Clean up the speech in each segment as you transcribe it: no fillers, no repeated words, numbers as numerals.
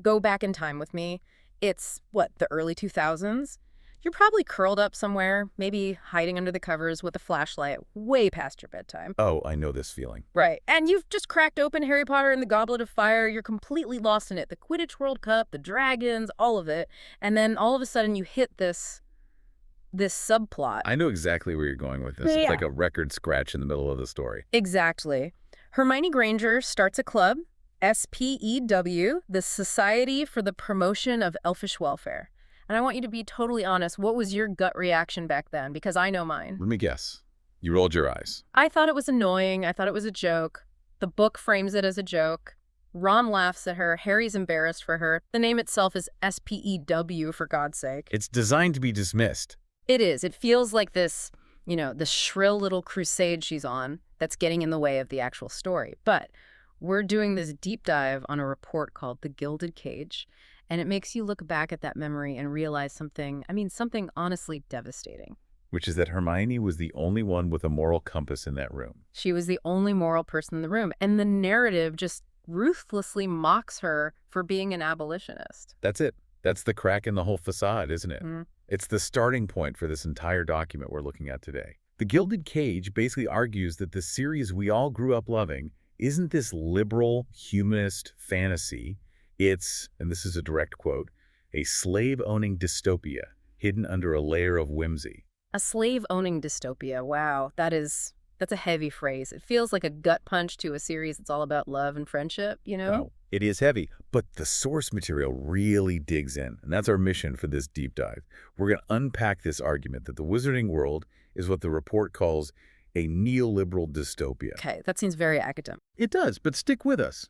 go back in time with me. It's, what, the early 2000s? You're probably curled up somewhere, maybe hiding under the covers with a flashlight way past your bedtime. Oh, I know this feeling. Right. And you've just cracked open Harry Potter and the Goblet of Fire. You're completely lost in it. The Quidditch World Cup, the dragons, all of it. And then all of a sudden you hit this subplot. I know exactly where you're going with this. Yeah. It's like a record scratch in the middle of the story. Exactly. Hermione Granger starts a club, S.P.E.W., the Society for the Promotion of Elfish Welfare. And I want you to be totally honest. What was your gut reaction back then? Because I know mine. Let me guess. You rolled your eyes. I thought it was annoying. I thought it was a joke. The book frames it as a joke. Ron laughs at her. Harry's embarrassed for her. The name itself is S.P.E.W., for God's sake. It's designed to be dismissed. It is. It feels like this, the shrill little crusade she's on that's getting in the way of the actual story. But we're doing this deep dive on a report called The Gilded Cage, and it makes you look back at that memory and realize something honestly devastating. Which is that Hermione was the only one with a moral compass in that room. She was the only moral person in the room, and the narrative just ruthlessly mocks her for being an abolitionist. That's it. That's the crack in the whole facade, isn't it? Mm-hmm. It's the starting point for this entire document we're looking at today. The Gilded Cage basically argues that the series we all grew up loving isn't this liberal, humanist fantasy. It's, and this is a direct quote, a slave-owning dystopia hidden under a layer of whimsy. A slave-owning dystopia. Wow, that's a heavy phrase. It feels like a gut punch to a series that's all about love and friendship, Oh, it is heavy, but the source material really digs in, and that's our mission for this deep dive. We're going to unpack this argument that the wizarding world is what the report calls a neoliberal dystopia. Okay, that seems very academic. It does, but stick with us.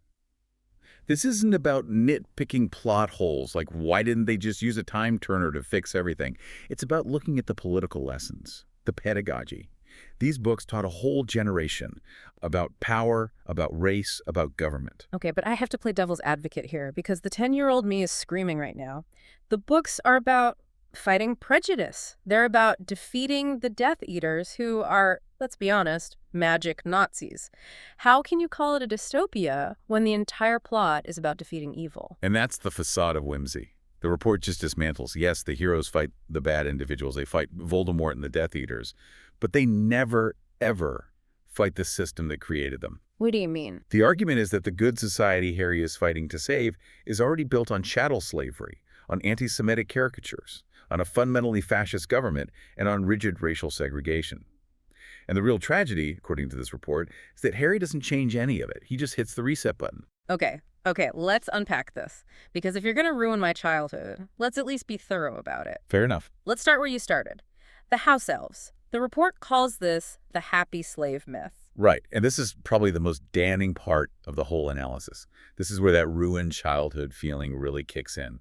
This isn't about nitpicking plot holes, like why didn't they just use a time turner to fix everything? It's about looking at the political lessons, the pedagogy. These books taught a whole generation about power, about race, about government. Okay, but I have to play devil's advocate here because the 10-year-old me is screaming right now. The books are about fighting prejudice. They're about defeating the Death Eaters who are, let's be honest, magic Nazis. How can you call it a dystopia when the entire plot is about defeating evil? And that's the facade of whimsy. The report just dismantles. Yes, the heroes fight the bad individuals. They fight Voldemort and the Death Eaters. But they never, ever fight the system that created them. What do you mean? The argument is that the good society Harry is fighting to save is already built on chattel slavery, on anti-Semitic caricatures, on a fundamentally fascist government, and on rigid racial segregation. And the real tragedy, according to this report, is that Harry doesn't change any of it. He just hits the reset button. Okay, let's unpack this. Because if you're going to ruin my childhood, let's at least be thorough about it. Fair enough. Let's start where you started. The House Elves. The report calls this the happy slave myth. Right, and this is probably the most damning part of the whole analysis. This is where that ruined childhood feeling really kicks in.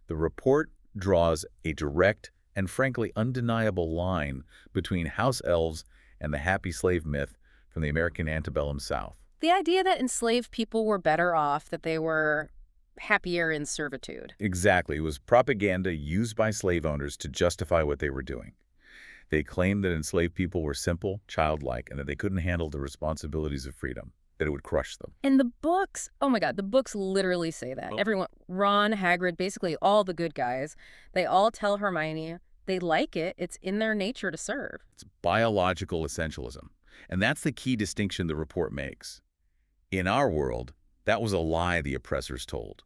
The report draws a direct and frankly undeniable line between House Elves and the happy slave myth from the American antebellum South. The idea that enslaved people were better off, that they were happier in servitude. Exactly. It was propaganda used by slave owners to justify what they were doing. They claimed that enslaved people were simple, childlike, and that they couldn't handle the responsibilities of freedom, that it would crush them. And the books, oh my God, the books literally say that. Everyone, Ron, Hagrid, basically all the good guys, they all tell Hermione they like it. It's in their nature to serve. It's biological essentialism. And that's the key distinction the report makes. In our world, that was a lie the oppressors told.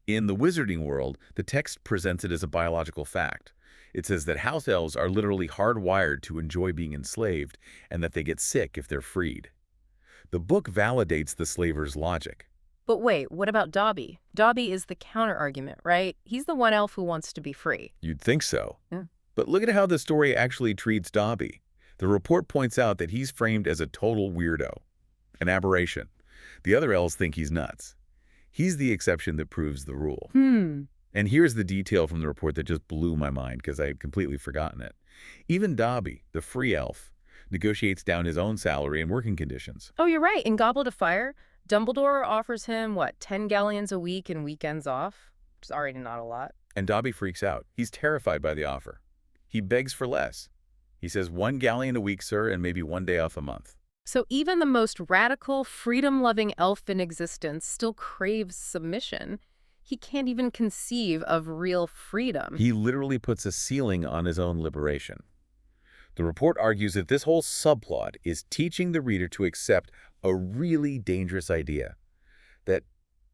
In the wizarding world, the text presents it as a biological fact. It says that house elves are literally hardwired to enjoy being enslaved and that they get sick if they're freed. The book validates the slaver's logic. But wait, what about Dobby? Dobby is the counter-argument, right? He's the one elf who wants to be free. You'd think so. Yeah. But look at how the story actually treats Dobby. The report points out that he's framed as a total weirdo, an aberration. The other elves think he's nuts. He's the exception that proves the rule. And here's the detail from the report that just blew my mind because I had completely forgotten it. Even Dobby, the free elf, negotiates down his own salary and working conditions. Oh, you're right. In Goblet of Fire, Dumbledore offers him, 10 galleons a week and weekends off? Which is already not a lot. And Dobby freaks out. He's terrified by the offer. He begs for less. He says 1 galleon a week, sir, and maybe 1 day off a month. So even the most radical, freedom-loving elf in existence still craves submission. He can't even conceive of real freedom. He literally puts a ceiling on his own liberation. The report argues that this whole subplot is teaching the reader to accept a really dangerous idea, that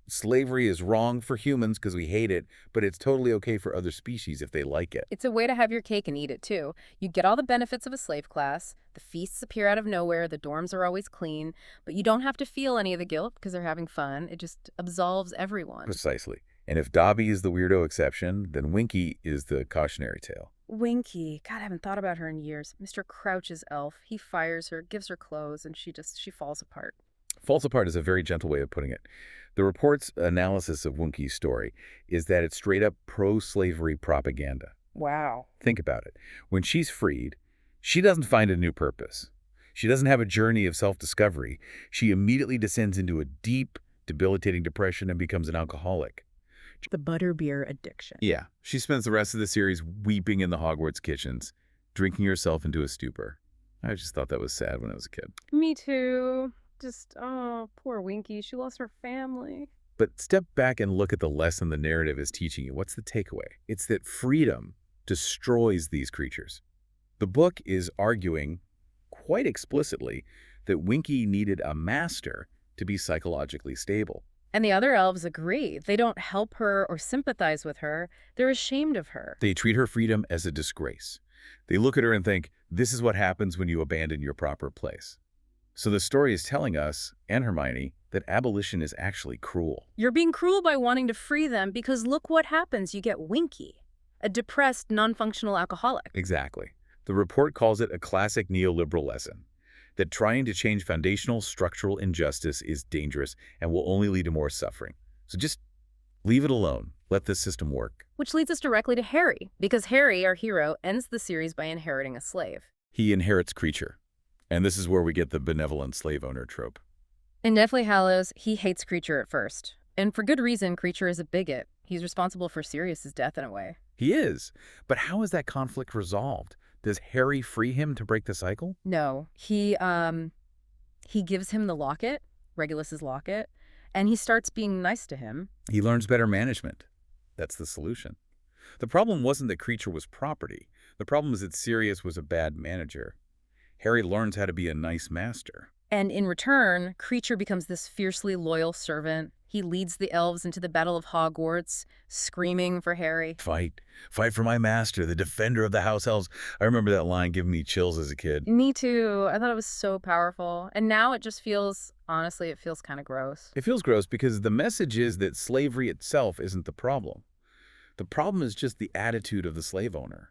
slavery is wrong for humans because we hate it, but it's totally okay for other species if they like it. It's a way to have your cake and eat it, too. You get all the benefits of a slave class, the feasts appear out of nowhere, the dorms are always clean, but you don't have to feel any of the guilt because they're having fun. It just absolves everyone. Precisely. And if Dobby is the weirdo exception, then Winky is the cautionary tale. Winky. God, I haven't thought about her in years. Mr. Crouch's elf. He fires her, gives her clothes, and she falls apart. Falls apart is a very gentle way of putting it. The report's analysis of Winky's story is that it's straight-up pro-slavery propaganda. Wow. Think about it. When she's freed, she doesn't find a new purpose. She doesn't have a journey of self-discovery. She immediately descends into a deep, debilitating depression and becomes an alcoholic. The butterbeer addiction. Yeah, she spends the rest of the series weeping in the Hogwarts kitchens, drinking herself into a stupor. I just thought that was sad when I was a kid. Me too. Just, oh, poor Winky. She lost her family. But step back and look at the lesson the narrative is teaching you. What's the takeaway? It's that freedom destroys these creatures. The book is arguing quite explicitly that Winky needed a master to be psychologically stable. And the other elves agree. They don't help her or sympathize with her. They're ashamed of her. They treat her freedom as a disgrace. They look at her and think, this is what happens when you abandon your proper place. So the story is telling us, and Hermione, that abolition is actually cruel. You're being cruel by wanting to free them because look what happens. You get Winky, a depressed, non-functional alcoholic. Exactly. The report calls it a classic neoliberal lesson, that trying to change foundational structural injustice is dangerous and will only lead to more suffering. So just leave it alone. Let this system work. Which leads us directly to Harry, because Harry, our hero, ends the series by inheriting a slave. He inherits Kreacher. And this is where we get the benevolent slave owner trope. In Deathly Hallows, he hates Kreacher at first. And for good reason, Kreacher is a bigot. He's responsible for Sirius's death in a way. He is. But how is that conflict resolved? Does Harry free him to break the cycle? No. He gives him the locket, Regulus's locket, and he starts being nice to him. He learns better management. That's the solution. The problem wasn't that Kreacher was property. The problem is that Sirius was a bad manager. Harry learns how to be a nice master. And in return, Kreacher becomes this fiercely loyal servant. He leads the elves into the Battle of Hogwarts, screaming for Harry. Fight. Fight for my master, the defender of the House Elves. I remember that line giving me chills as a kid. Me too. I thought it was so powerful. And now it just feels, honestly, it feels kind of gross. It feels gross because the message is that slavery itself isn't the problem. The problem is just the attitude of the slave owner.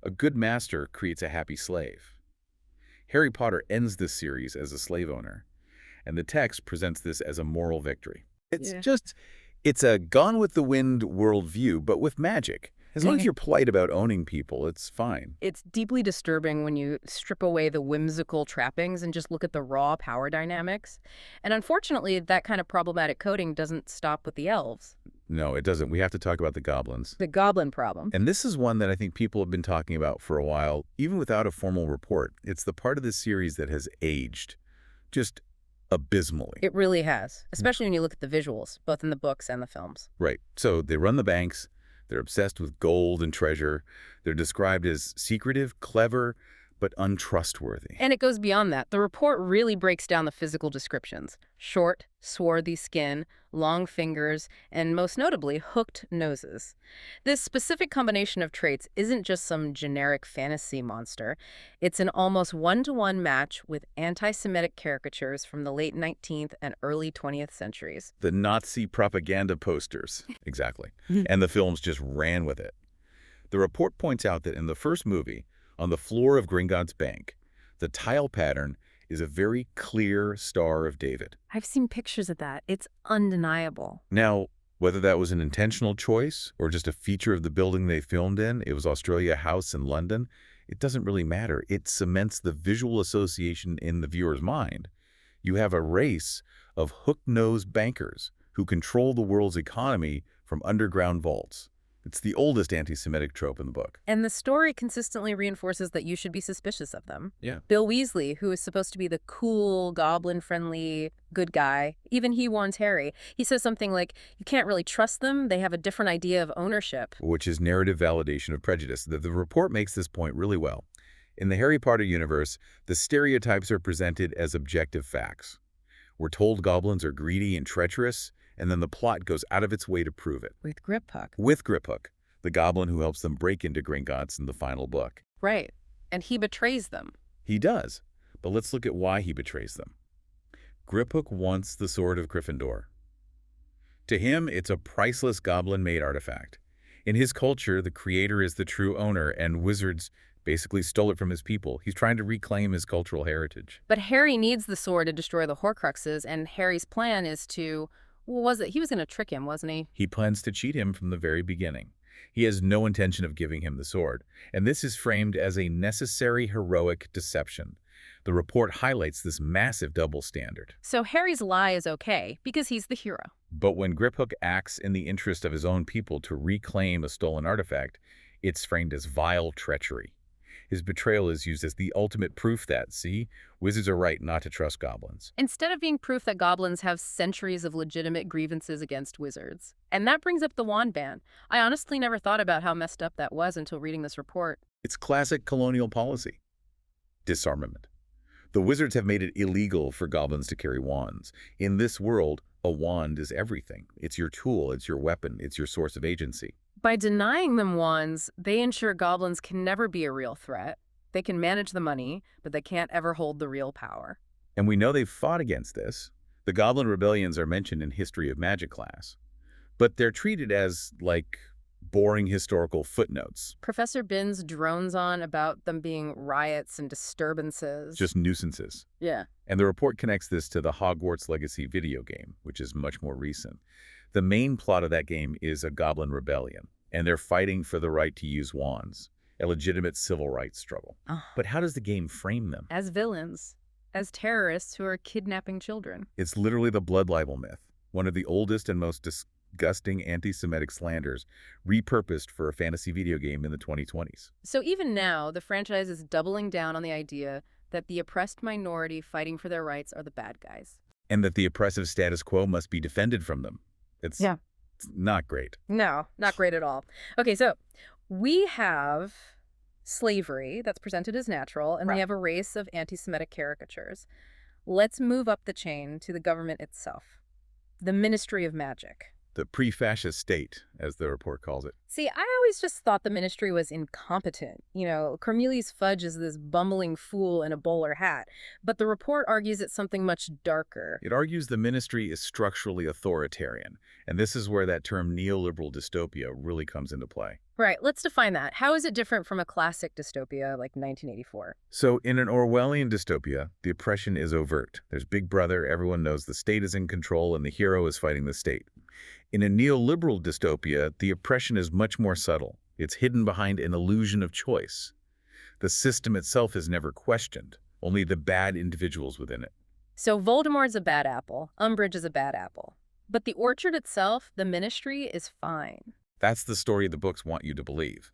A good master creates a happy slave. Harry Potter ends this series as a slave owner, and the text presents this as a moral victory. It's a Gone with the Wind worldview, but with magic. As long as you're polite about owning people, it's fine. It's deeply disturbing when you strip away the whimsical trappings and just look at the raw power dynamics. And unfortunately, that kind of problematic coding doesn't stop with the elves. No, it doesn't. We have to talk about the goblins. The Goblin Problem. And this is one that I think people have been talking about for a while, even without a formal report. It's the part of the series that has aged just abysmally. It really has, especially when you look at the visuals, both in the books and the films. Right. So they run the banks. They're obsessed with gold and treasure. They're described as secretive, clever, but untrustworthy. And it goes beyond that. The report really breaks down the physical descriptions. Short, swarthy skin, long fingers, and most notably, hooked noses. This specific combination of traits isn't just some generic fantasy monster. It's an almost one-to-one match with anti-Semitic caricatures from the late 19th and early 20th centuries. The Nazi propaganda posters. Exactly. And the films just ran with it. The report points out that in the first movie, on the floor of Gringotts Bank, the tile pattern is a very clear Star of David. I've seen pictures of that. It's undeniable. Now, whether that was an intentional choice or just a feature of the building they filmed in, it was Australia House in London, it doesn't really matter. It cements the visual association in the viewer's mind. You have a race of hook-nosed bankers who control the world's economy from underground vaults. It's the oldest anti-Semitic trope in the book. And the story consistently reinforces that you should be suspicious of them. Yeah. Bill Weasley, who is supposed to be the cool, goblin-friendly, good guy, even he warns Harry. He says something like, you can't really trust them, they have a different idea of ownership. Which is narrative validation of prejudice. The report makes this point really well. In the Harry Potter universe, the stereotypes are presented as objective facts. We're told goblins are greedy and treacherous, and then the plot goes out of its way to prove it. With Griphook. With Griphook, the goblin who helps them break into Gringotts in the final book. Right. And he betrays them. He does. But let's look at why he betrays them. Griphook wants the Sword of Gryffindor. To him, it's a priceless goblin-made artifact. In his culture, the creator is the true owner, and wizards basically stole it from his people. He's trying to reclaim his cultural heritage. But Harry needs the sword to destroy the Horcruxes, and Harry's plan is to... What was it? He was going to trick him, wasn't he? He plans to cheat him from the very beginning. He has no intention of giving him the sword, and this is framed as a necessary heroic deception. The report highlights this massive double standard. So Harry's lie is okay, because he's the hero. But when Griphook acts in the interest of his own people to reclaim a stolen artifact, it's framed as vile treachery. His betrayal is used as the ultimate proof that, see, wizards are right not to trust goblins. Instead of being proof that goblins have centuries of legitimate grievances against wizards. And that brings up the wand ban. I honestly never thought about how messed up that was until reading this report. It's classic colonial policy. Disarmament. The wizards have made it illegal for goblins to carry wands. In this world, a wand is everything. It's your tool, it's your weapon, it's your source of agency. By denying them wands, they ensure goblins can never be a real threat. They can manage the money, but they can't ever hold the real power. And we know they've fought against this. The Goblin rebellions are mentioned in History of Magic class. But they're treated as, like, boring historical footnotes. Professor Binns drones on about them being riots and disturbances. Just nuisances. Yeah. And the report connects this to the Hogwarts Legacy video game, which is much more recent. The main plot of that game is a goblin rebellion, and they're fighting for the right to use wands, a legitimate civil rights struggle. Oh. But how does the game frame them? As villains, as terrorists who are kidnapping children. It's literally the blood libel myth, one of the oldest and most disgusting anti-Semitic slanders, repurposed for a fantasy video game in the 2020s. So even now, the franchise is doubling down on the idea that the oppressed minority fighting for their rights are the bad guys. And that the oppressive status quo must be defended from them. It's not great. No, not great at all. Okay, so we have slavery that's presented as natural, and we have a race of anti-Semitic caricatures. Let's move up the chain to the government itself. The Ministry of Magic. The pre-fascist state, as the report calls it. See, I always just thought the ministry was incompetent. You know, Cornelius Fudge is this bumbling fool in a bowler hat. But the report argues it's something much darker. It argues the ministry is structurally authoritarian. And this is where that term neoliberal dystopia really comes into play. Right, let's define that. How is it different from a classic dystopia like 1984? So in an Orwellian dystopia, the oppression is overt. There's Big Brother, everyone knows the state is in control, and the hero is fighting the state. In a neoliberal dystopia, the oppression is much more subtle. It's hidden behind an illusion of choice. The system itself is never questioned, only the bad individuals within it. So Voldemort's a bad apple, Umbridge is a bad apple. But the orchard itself, the ministry, is fine. That's the story the books want you to believe.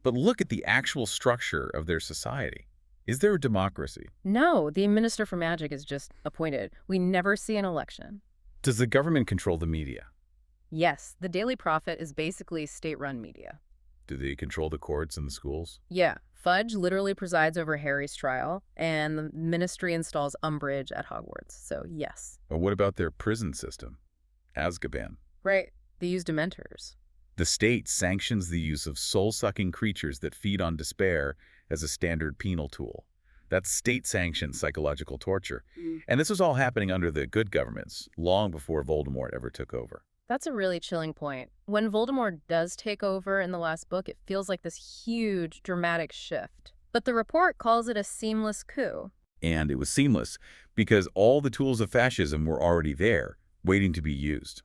But look at the actual structure of their society. Is there a democracy? No, the Minister for Magic is just appointed. We never see an election. Does the government control the media? Yes, the Daily Prophet is basically state-run media. Do they control the courts and the schools? Yeah, Fudge literally presides over Harry's trial, and the ministry installs Umbridge at Hogwarts, so yes. Or what about their prison system? Azkaban. Right, they use Dementors. The state sanctions the use of soul-sucking creatures that feed on despair as a standard penal tool. That's state-sanctioned psychological torture. And this was all happening under the good governments, long before Voldemort ever took over. That's a really chilling point. When Voldemort does take over in the last book, it feels like this huge, dramatic shift. But the report calls it a seamless coup. And it was seamless, because all the tools of fascism were already there, waiting to be used.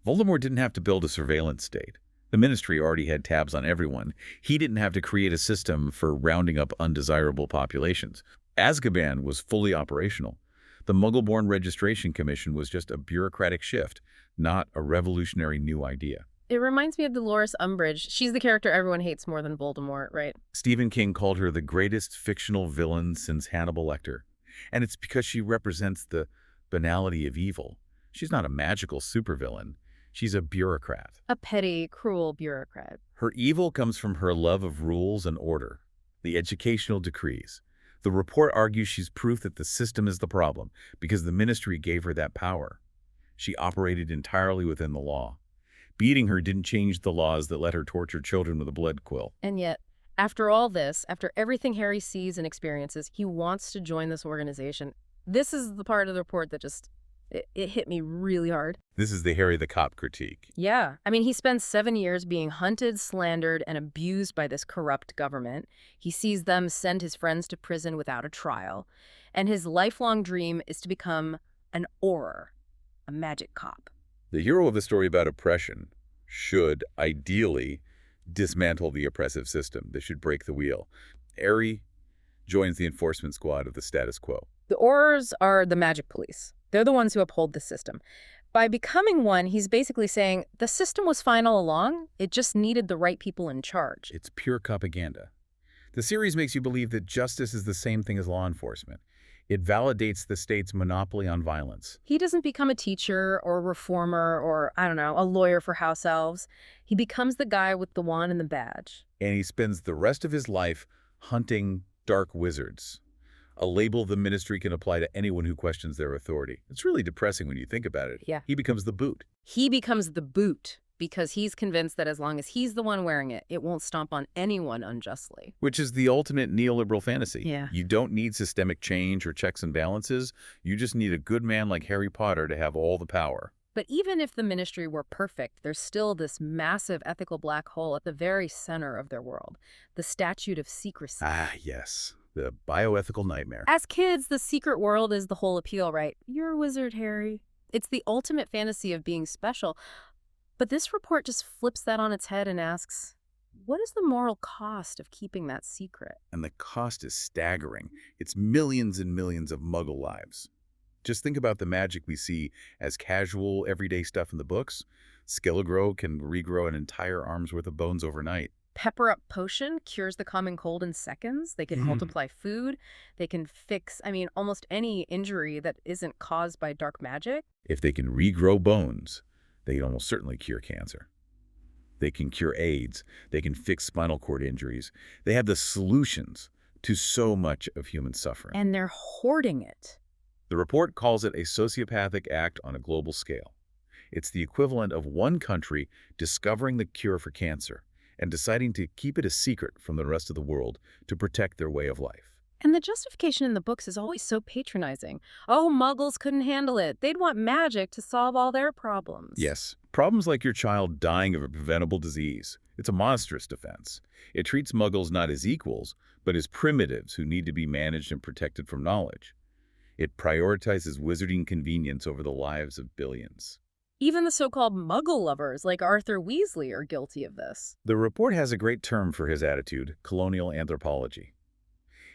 Voldemort didn't have to build a surveillance state. The ministry already had tabs on everyone. He didn't have to create a system for rounding up undesirable populations. Azkaban was fully operational. The Muggle-born Registration Commission was just a bureaucratic shift, not a revolutionary new idea. It reminds me of Dolores Umbridge. She's the character everyone hates more than Voldemort, right? Stephen King called her the greatest fictional villain since Hannibal Lecter. And it's because she represents the banality of evil. She's not a magical supervillain. She's a bureaucrat. A petty, cruel bureaucrat. Her evil comes from her love of rules and order, the educational decrees. The report argues she's proof that the system is the problem because the ministry gave her that power. She operated entirely within the law. Beating her didn't change the laws that let her torture children with a blood quill. And yet, after all this, after everything Harry sees and experiences, he wants to join this organization. This is the part of the report that just, it hit me really hard. This is the Harry the Cop critique. Yeah. I mean, he spends 7 years being hunted, slandered, and abused by this corrupt government. He sees them send his friends to prison without a trial. And his lifelong dream is to become an Auror, a magic cop. The hero of the story about oppression should, ideally, dismantle the oppressive system. They should break the wheel. Harry joins the enforcement squad of the status quo. The Aurors are the magic police. They're the ones who uphold the system. By becoming one, he's basically saying the system was fine all along. It just needed the right people in charge. It's pure propaganda. The series makes you believe that justice is the same thing as law enforcement. It validates the state's monopoly on violence. He doesn't become a teacher or a reformer or, I don't know, a lawyer for House Elves. He becomes the guy with the wand and the badge. And he spends the rest of his life hunting dark wizards, a label the ministry can apply to anyone who questions their authority. It's really depressing when you think about it. Yeah. He becomes the boot. He becomes the boot because he's convinced that as long as he's the one wearing it, it won't stomp on anyone unjustly. Which is the ultimate neoliberal fantasy. Yeah. You don't need systemic change or checks and balances. You just need a good man like Harry Potter to have all the power. But even if the ministry were perfect, there's still this massive ethical black hole at the very center of their world, the Statute of Secrecy. Ah, yes. The bioethical nightmare. As kids, the secret world is the whole appeal, right? You're a wizard, Harry. It's the ultimate fantasy of being special. But this report just flips that on its head and asks, what is the moral cost of keeping that secret? And the cost is staggering. It's millions and millions of Muggle lives. Just think about the magic we see as casual, everyday stuff in the books. Skilligrew can regrow an entire arm's worth of bones overnight. Pepper Up Potion cures the common cold in seconds. They can multiply food. They can fix, almost any injury that isn't caused by dark magic. If they can regrow bones, they can almost certainly cure cancer. They can cure AIDS. They can fix spinal cord injuries. They have the solutions to so much of human suffering. And they're hoarding it. The report calls it a sociopathic act on a global scale. It's the equivalent of one country discovering the cure for cancer and deciding to keep it a secret from the rest of the world to protect their way of life. And the justification in the books is always so patronizing. Oh, Muggles couldn't handle it. They'd want magic to solve all their problems. Yes, problems like your child dying of a preventable disease. It's a monstrous defense. It treats Muggles not as equals, but as primitives who need to be managed and protected from knowledge. It prioritizes wizarding convenience over the lives of billions. Even the so-called Muggle lovers like Arthur Weasley are guilty of this. The report has a great term for his attitude, colonial anthropology.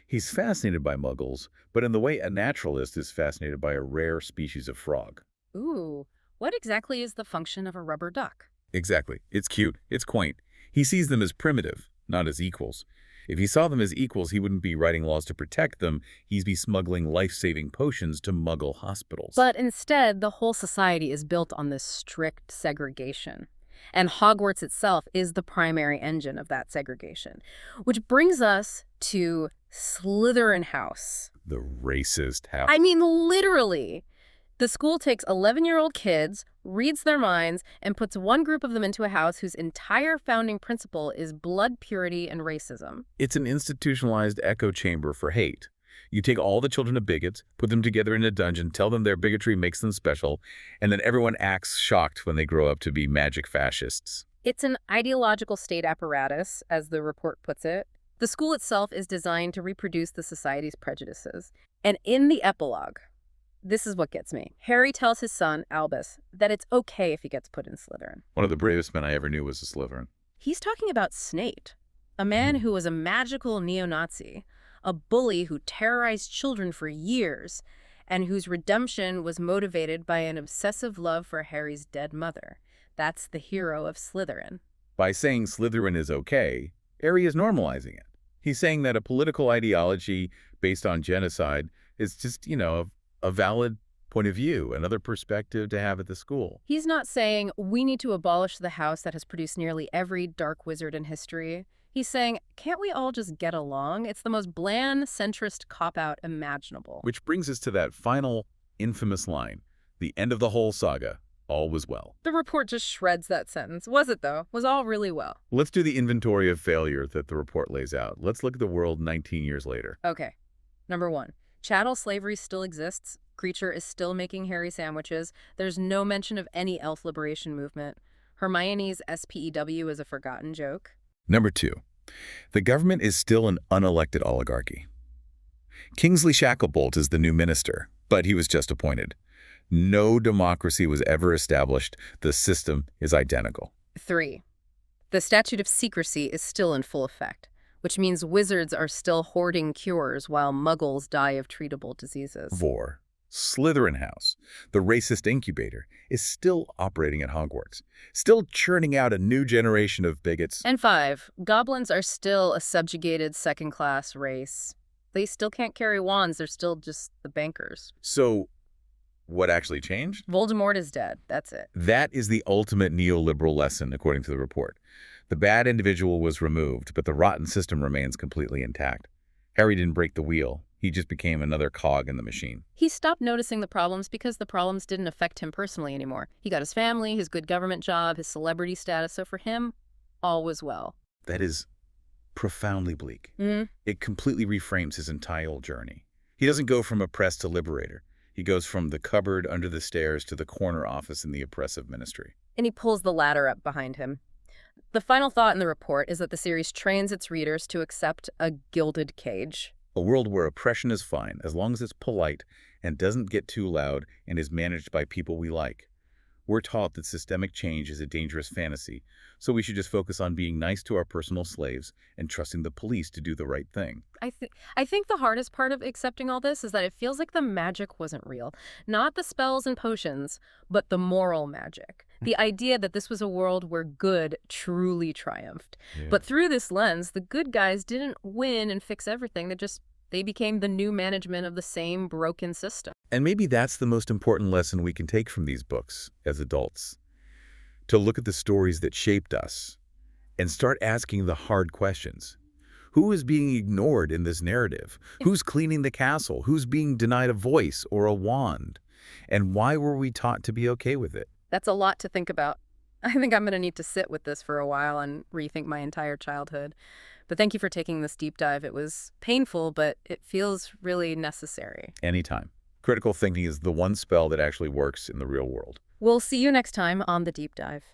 He's fascinated by Muggles, but in the way a naturalist is fascinated by a rare species of frog. Ooh, what exactly is the function of a rubber duck? Exactly. It's cute. It's quaint. He sees them as primitive, not as equals. If he saw them as equals, he wouldn't be writing laws to protect them. He'd be smuggling life-saving potions to Muggle hospitals. But instead, the whole society is built on this strict segregation. And Hogwarts itself is the primary engine of that segregation. Which brings us to Slytherin House. The racist house. Literally. The school takes 11-year-old kids, reads their minds, and puts one group of them into a house whose entire founding principle is blood purity and racism. It's an institutionalized echo chamber for hate. You take all the children of bigots, put them together in a dungeon, tell them their bigotry makes them special, and then everyone acts shocked when they grow up to be magic fascists. It's an ideological state apparatus, as the report puts it. The school itself is designed to reproduce the society's prejudices. And in the epilogue, this is what gets me. Harry tells his son, Albus, that it's okay if he gets put in Slytherin. One of the bravest men I ever knew was a Slytherin. He's talking about Snape, a man who was a magical neo-Nazi, a bully who terrorized children for years, and whose redemption was motivated by an obsessive love for Harry's dead mother. That's the hero of Slytherin. By saying Slytherin is okay, Harry is normalizing it. He's saying that a political ideology based on genocide is just, a valid point of view, another perspective to have at the school. He's not saying we need to abolish the house that has produced nearly every dark wizard in history. He's saying, can't we all just get along? It's the most bland, centrist cop-out imaginable. Which brings us to that final infamous line, the end of the whole saga, all was well. The report just shreds that sentence. Was it, though? Was all really well? Let's do the inventory of failure that the report lays out. Let's look at the world 19 years later. Okay. Number 1. Chattel slavery still exists. Kreacher is still making Harry sandwiches. There's no mention of any elf liberation movement. Hermione's S.P.E.W. is a forgotten joke. Number 2. The government is still an unelected oligarchy. Kingsley Shacklebolt is the new minister, but he was just appointed. No democracy was ever established. The system is identical. 3. The Statute of Secrecy is still in full effect, which means wizards are still hoarding cures while muggles die of treatable diseases. 4. Slytherin House, the racist incubator, is still operating at Hogwarts, still churning out a new generation of bigots. And 5. Goblins are still a subjugated second-class race. They still can't carry wands. They're still just the bankers. So, what actually changed? Voldemort is dead. That's it. That is the ultimate neoliberal lesson, according to the report. The bad individual was removed, but the rotten system remains completely intact. Harry didn't break the wheel. He just became another cog in the machine. He stopped noticing the problems because the problems didn't affect him personally anymore. He got his family, his good government job, his celebrity status, so for him, all was well. That is profoundly bleak. Mm-hmm. It completely reframes his entire journey. He doesn't go from oppressed to liberator. He goes from the cupboard under the stairs to the corner office in the oppressive ministry. And he pulls the ladder up behind him. The final thought in the report is that the series trains its readers to accept a gilded cage. A world where oppression is fine, as long as it's polite and doesn't get too loud and is managed by people we like. We're taught that systemic change is a dangerous fantasy, so we should just focus on being nice to our personal slaves and trusting the police to do the right thing. I think the hardest part of accepting all this is that it feels like the magic wasn't real. Not the spells and potions, but the moral magic. The idea that this was a world where good truly triumphed. Yeah. But through this lens, the good guys didn't win and fix everything. They became the new management of the same broken system. And maybe that's the most important lesson we can take from these books as adults. To look at the stories that shaped us and start asking the hard questions. Who is being ignored in this narrative? Who's cleaning the castle? Who's being denied a voice or a wand? And why were we taught to be okay with it? That's a lot to think about. I think I'm going to need to sit with this for a while and rethink my entire childhood. But thank you for taking this deep dive. It was painful, but it feels really necessary. Anytime. Critical thinking is the one spell that actually works in the real world. We'll see you next time on The Deep Dive.